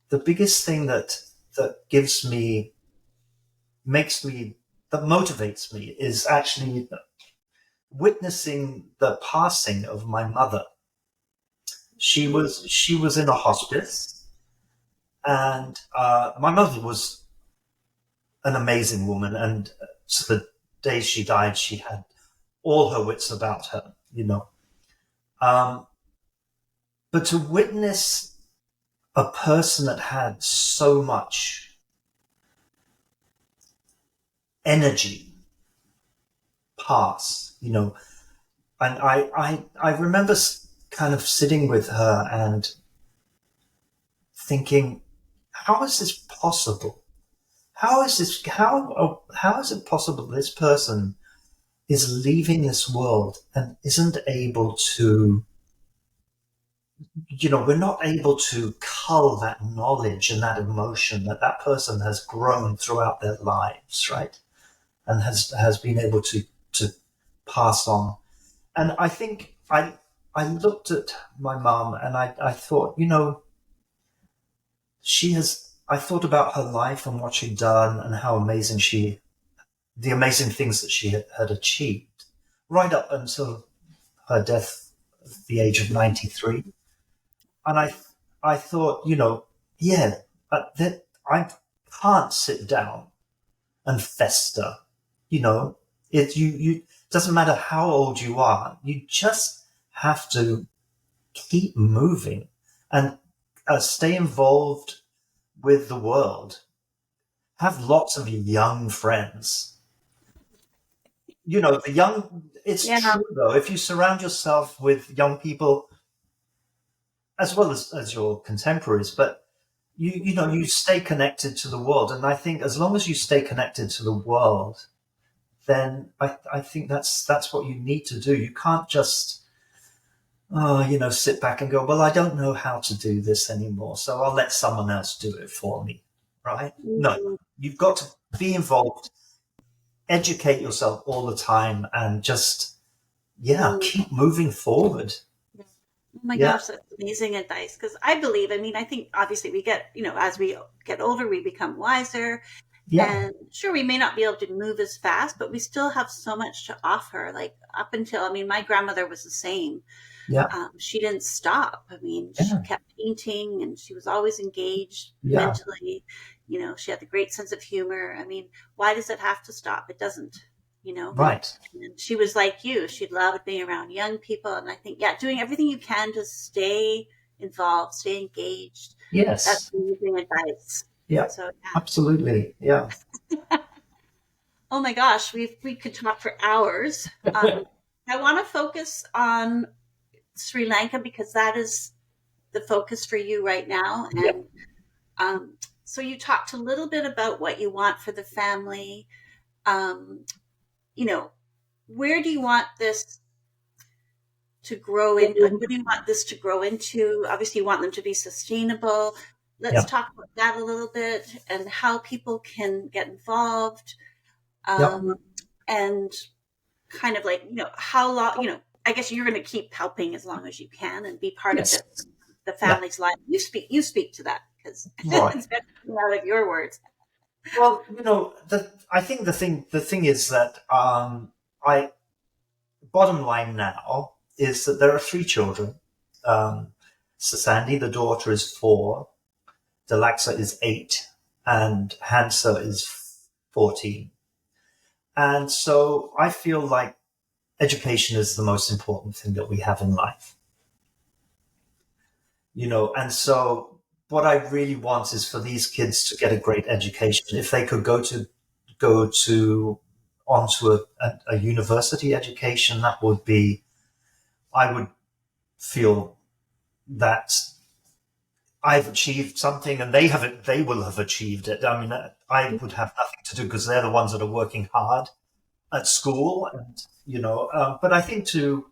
[SPEAKER 2] the biggest thing that makes me that motivates me is actually witnessing the passing of my mother. She was in a hospice, and my mother was an amazing woman, and to the day she died, she had all her wits about her, but to witness a person that had so much energy pass, and I remember kind of sitting with her and thinking, how is this possible? How is it possible this person is leaving this world and isn't able to, we're not able to cull that knowledge and that emotion that person has grown throughout their lives, right? And has been able to pass on. And I think I looked at my mum and I thought, I thought about her life and what she'd done and how the amazing things that she had achieved right up until her death at the age of 93. And I thought, that I can't sit down and fester, it doesn't matter how old you are, you just have to keep moving and stay involved with the world. Have lots of young friends. It's true though, if you surround yourself with young people as well as your contemporaries, but you stay connected to the world. And I think as long as you stay connected to the world, then I think that's what you need to do. You can't just sit back and go, well, I don't know how to do this anymore, so I'll let someone else do it for me, right? No, you've got to be involved, educate yourself all the time, and just keep moving forward.
[SPEAKER 1] Oh my gosh, that's amazing advice. Because I believe, I think obviously we get, as we get older, we become wiser. And sure, we may not be able to move as fast, but we still have so much to offer. Like up until, my grandmother was the same. She didn't stop. She kept painting and she was always engaged mentally. She had a great sense of humor. Why does it have to stop? It doesn't,
[SPEAKER 2] Right.
[SPEAKER 1] And she was like you. She loved being around young people. And I think, doing everything you can to stay involved, stay engaged. That's
[SPEAKER 2] Yes.
[SPEAKER 1] amazing advice.
[SPEAKER 2] Yeah.
[SPEAKER 1] So
[SPEAKER 2] Absolutely. Yeah.
[SPEAKER 1] yeah. Oh my gosh, we could talk for hours. I want to focus on Sri Lanka because that is the focus for you right now.
[SPEAKER 2] Yeah.
[SPEAKER 1] And so you talked a little bit about what you want for the family. Um, you know, where do you want this to grow in? What do you want this to grow into? Obviously, you want them to be sustainable. Let's
[SPEAKER 2] Yeah.
[SPEAKER 1] talk about that a little bit and how people can get involved.
[SPEAKER 2] Yeah.
[SPEAKER 1] And kind of like, how long, I guess you're going to keep helping as long as you can and be part of
[SPEAKER 2] Yes.
[SPEAKER 1] the
[SPEAKER 2] Yeah.
[SPEAKER 1] family's life. You speak to that because
[SPEAKER 2] Right.
[SPEAKER 1] it's better out of your words.
[SPEAKER 2] Well, I think the thing is that I bottom line now is that there are three children. So Sandy, the daughter, is 4. Delaxa is 8, and Hansa is 14. And so I feel like education is the most important thing that we have in life. And so what I really want is for these kids to get a great education. If they could go onto a university education, that would be, I would feel that I've achieved something and they will have achieved it. I mean, I would have nothing to do because they're the ones that are working hard at school, and but I think to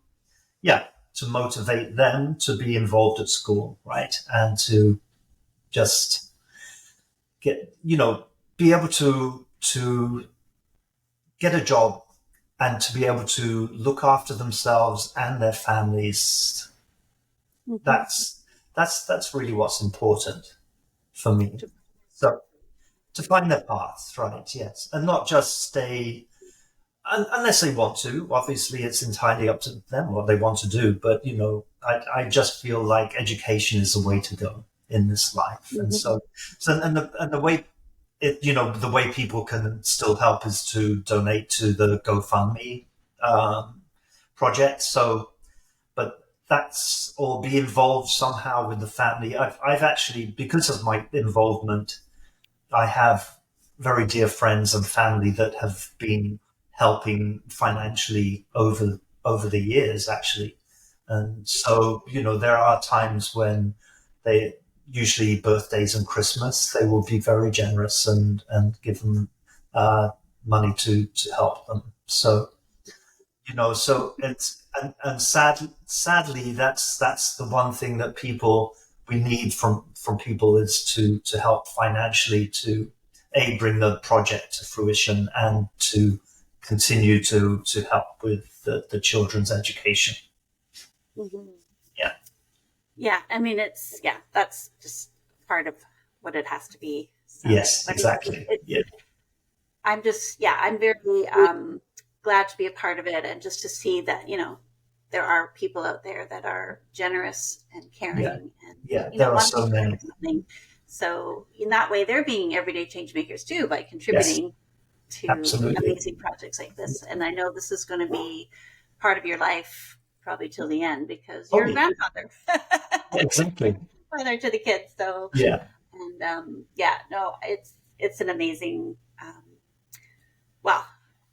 [SPEAKER 2] motivate them to be involved at school, right, and to just get be able to get a job and to be able to look after themselves and their families.
[SPEAKER 1] Mhm.
[SPEAKER 2] That's really what's important for me. So to find their path, right? Yes, and not just stay. Unless they want to, obviously it's entirely up to them what they want to do. But, I just feel like education is the way to go in this life.
[SPEAKER 1] Mhm.
[SPEAKER 2] And the way the way people can still help is to donate to the GoFundMe project. So, but or be involved somehow with the family. I've actually, because of my involvement, I have very dear friends and family that have been helping financially over the years, actually. And so, there are times when they, usually birthdays and Christmas, they will be very generous and give them money to help them. So, so it's, and sadly, that's the one thing that we need from people is to help financially to bring the project to fruition and to continue to help with the children's education.
[SPEAKER 1] Mhm.
[SPEAKER 2] Yeah.
[SPEAKER 1] Yeah. I mean, that's just part of what it has to be. So,
[SPEAKER 2] Yes, exactly. Yeah.
[SPEAKER 1] I'm very glad to be a part of it and just to see that, there are people out there that are generous and caring and,
[SPEAKER 2] Yeah. There are
[SPEAKER 1] want to
[SPEAKER 2] so
[SPEAKER 1] share
[SPEAKER 2] many.
[SPEAKER 1] something. So in that way, they're being everyday change makers too by
[SPEAKER 2] Yes,
[SPEAKER 1] contributing to
[SPEAKER 2] absolutely.
[SPEAKER 1] amazing projects like this. And I know this is going to be part of your life probably till the end because
[SPEAKER 2] Oh,
[SPEAKER 1] you're a
[SPEAKER 2] yeah.
[SPEAKER 1] grandfather.
[SPEAKER 2] Exactly.
[SPEAKER 1] Father to the kids. So,
[SPEAKER 2] Yeah.
[SPEAKER 1] and no, it's an amazing, well,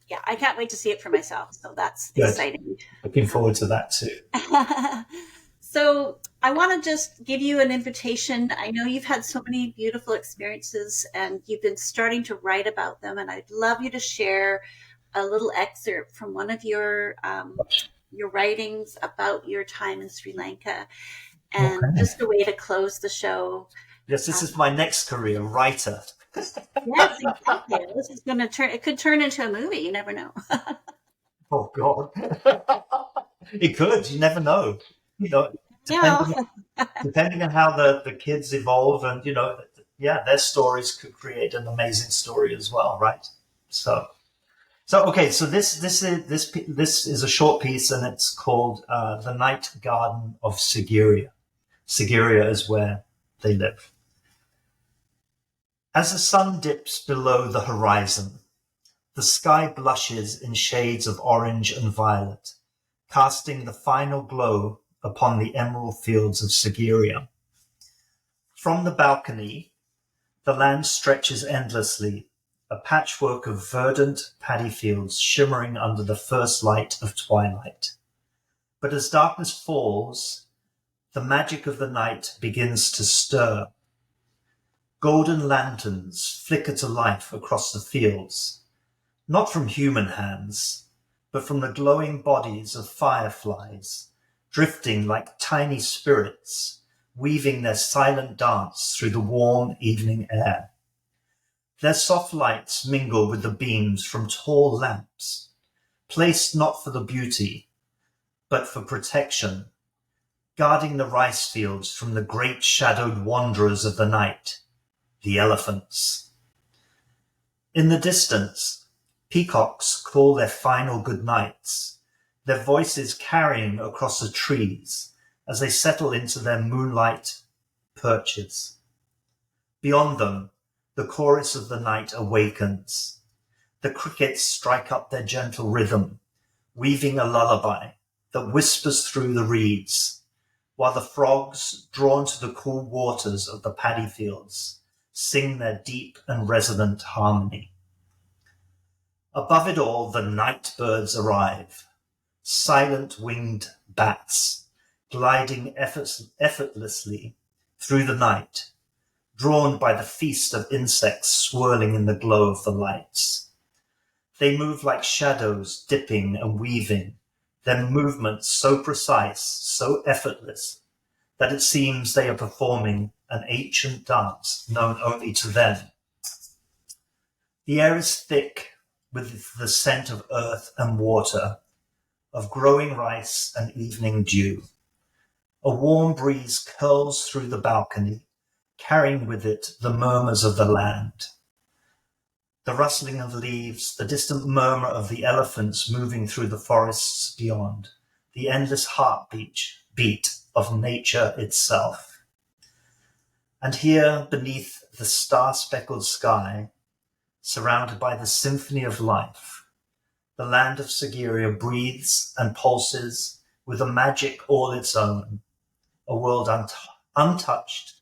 [SPEAKER 1] yeah, I can't wait to see it for myself. So that's
[SPEAKER 2] Good.
[SPEAKER 1] exciting.
[SPEAKER 2] Looking forward to that too.
[SPEAKER 1] So I want to just give you an invitation. I know you've had so many beautiful experiences and you've been starting to write about them. And I'd love you to share a little excerpt from one of your writings about your time in Sri Lanka. And
[SPEAKER 2] Okay.
[SPEAKER 1] just a way to close the show.
[SPEAKER 2] Yes, this is my next career, writer.
[SPEAKER 1] Yes, exactly. This is going to it could turn into a movie. You never know.
[SPEAKER 2] Oh God. It could. You never know. Depending depending on how the kids evolve, and their stories could create an amazing story as well, right? So okay. So this is a short piece, and it's called "The Night Garden of Sigiriya." Sigiriya is where they live. As the sun dips below the horizon, the sky blushes in shades of orange and violet, casting the final glow upon the emerald fields of Sigiriya. From the balcony, the land stretches endlessly, a patchwork of verdant paddy fields shimmering under the first light of twilight. But as darkness falls, the magic of the night begins to stir. Golden lanterns flicker to life across the fields, not from human hands, but from the glowing bodies of fireflies, drifting like tiny spirits, weaving their silent dance through the warm evening air. Their soft lights mingle with the beams from tall lamps, placed not for the beauty, but for protection, guarding the rice fields from the great shadowed wanderers of the night, the elephants. In the distance, peacocks call their final good nights, their voices carrying across the trees as they settle into their moonlight perches. Beyond them, the chorus of the night awakens. The crickets strike up their gentle rhythm, weaving a lullaby that whispers through the reeds, while the frogs, drawn to the cool waters of the paddy fields, sing their deep and resonant harmony. Above it all, the night birds arrive, silent winged bats, gliding effortlessly through the night, drawn by the feast of insects swirling in the glow of the lights. They move like shadows, dipping and weaving, their movements so precise, so effortless, that it seems they are performing an ancient dance known only to them. The air is thick with the scent of earth and water, of growing rice and evening dew. A warm breeze curls through the balcony, carrying with it the murmurs of the land. The rustling of leaves, the distant murmur of the elephants moving through the forests beyond, the endless heartbeat of nature itself. And here, beneath the star-speckled sky, surrounded by the symphony of life, the land of Sigiriya breathes and pulses with a magic all its own, a world untouched,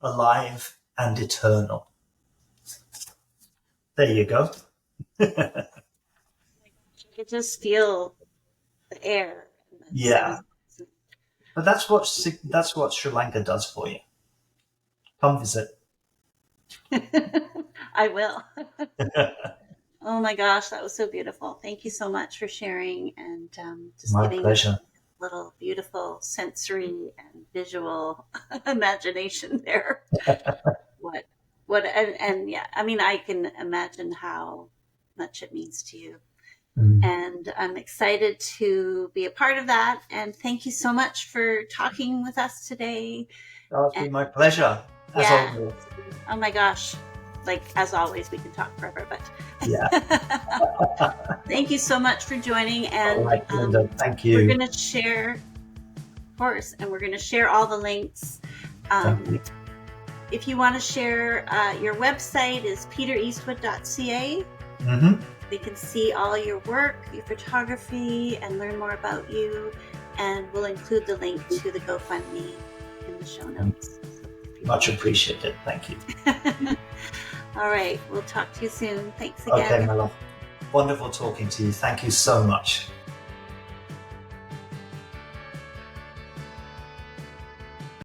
[SPEAKER 2] alive and eternal. There you go.
[SPEAKER 1] I could just feel the air.
[SPEAKER 2] Yeah. But that's what Sri Lanka does for you. Come visit.
[SPEAKER 1] I will. Oh my gosh, that was so beautiful. Thank you so much for sharing and just
[SPEAKER 2] My
[SPEAKER 1] giving
[SPEAKER 2] pleasure.
[SPEAKER 1] a little beautiful sensory and visual imagination there. And yeah, I mean, I can imagine how much it means to you. And I'm excited to be a part of that. And thank you so much for talking with us today.
[SPEAKER 2] It's been my pleasure, as always.
[SPEAKER 1] Oh my gosh. Like, as always, we can talk forever, but
[SPEAKER 2] yeah.
[SPEAKER 1] Thank you so much for joining. And
[SPEAKER 2] right, Linda, thank you.
[SPEAKER 1] We're going to share, of course, and we're going to share all the links. If you want to share, your website is petereastwood.ca. They can see all your work, your photography, and learn more about you. And we'll include the link to the GoFundMe in the show notes.
[SPEAKER 2] Much appreciated. Thank you.
[SPEAKER 1] All right. We'll talk to you soon. Thanks again.
[SPEAKER 2] Okay, my love. Wonderful talking to you. Thank you so much.